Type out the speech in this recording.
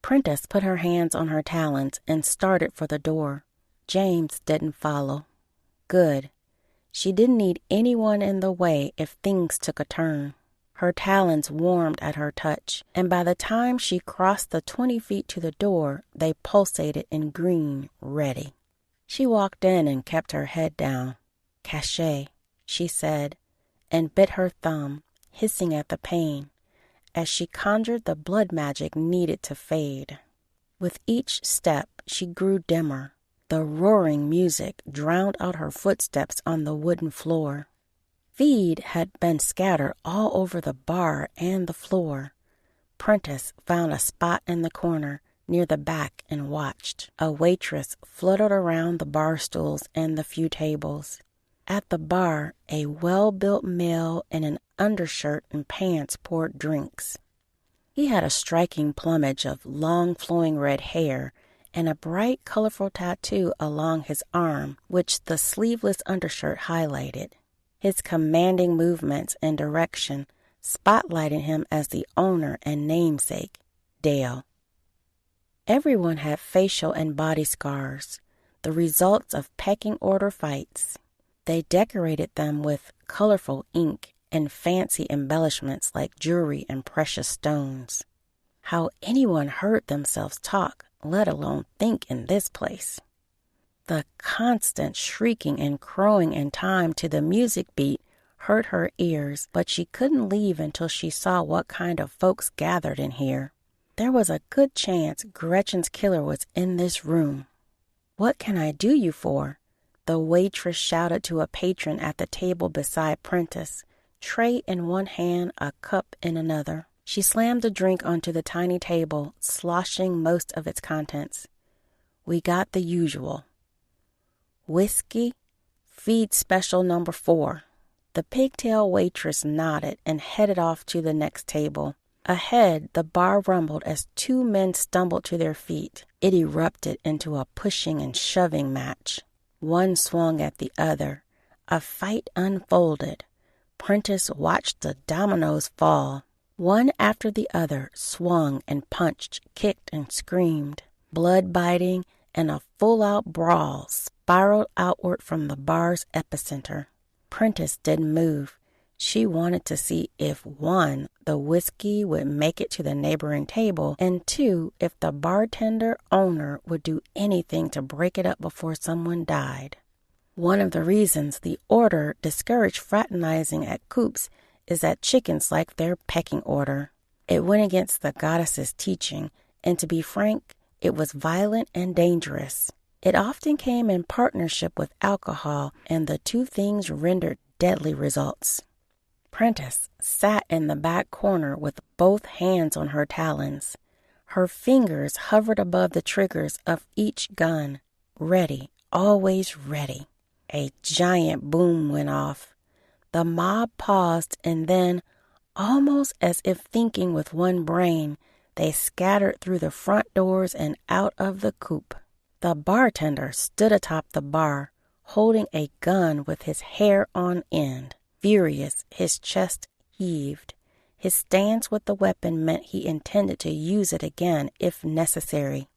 Prentice put her hands on her talons and started for the door. James didn't follow. Good. She didn't need anyone in the way if things took a turn. Her talons warmed at her touch, and by the time she crossed the 20 feet to the door, they pulsated in green, ready. She walked in and kept her head down. "Cachet," she said, and bit her thumb, hissing at the pain, as she conjured the blood magic needed to fade. With each step, she grew dimmer. The roaring music drowned out her footsteps on the wooden floor. Feed had been scattered all over the bar and the floor. Prentice found a spot in the corner near the back and watched. A waitress fluttered around the bar stools and the few tables. At the bar, a well-built male in an undershirt and pants poured drinks. He had a striking plumage of long flowing red hair and a bright, colorful tattoo along his arm, which the sleeveless undershirt highlighted. His commanding movements and direction spotlighted him as the owner and namesake, Dale. Everyone had facial and body scars, the results of pecking order fights. They decorated them with colorful ink and fancy embellishments like jewelry and precious stones. How anyone heard themselves talk, let alone think, in this place? The constant shrieking and crowing in time to the music beat hurt her ears, but she couldn't leave until she saw what kind of folks gathered in here. There was a good chance Gretchen's killer was in this room. "What can I do you for?" the waitress shouted to a patron at the table beside Prentice, tray in one hand, a cup in another. She slammed a drink onto the tiny table, sloshing most of its contents. "We got the usual. Whiskey, feed special number 4. The pigtail waitress nodded and headed off to the next table. Ahead, the bar rumbled as 2 men stumbled to their feet. It erupted into a pushing and shoving match. One swung at the other. A fight unfolded. Prentice watched the dominoes fall. One after the other swung and punched, kicked and screamed. Blood biting and a full-out brawl spiraled outward from the bar's epicenter. Prentice didn't move. She wanted to see if 1, the whiskey would make it to the neighboring table, and 2, if the bartender owner would do anything to break it up before someone died. One of the reasons the order discouraged fraternizing at coops is that chickens like their pecking order. It went against the goddess's teaching, and to be frank, it was violent and dangerous. It often came in partnership with alcohol, and the two things rendered deadly results. Prentice sat in the back corner with both hands on her talons. Her fingers hovered above the triggers of each gun, ready, always ready. A giant boom went off. The mob paused, and then, almost as if thinking with one brain, they scattered through the front doors and out of the coop. The bartender stood atop the bar, holding a gun with his hair on end. Furious, his chest heaved. His stance with the weapon meant he intended to use it again if necessary.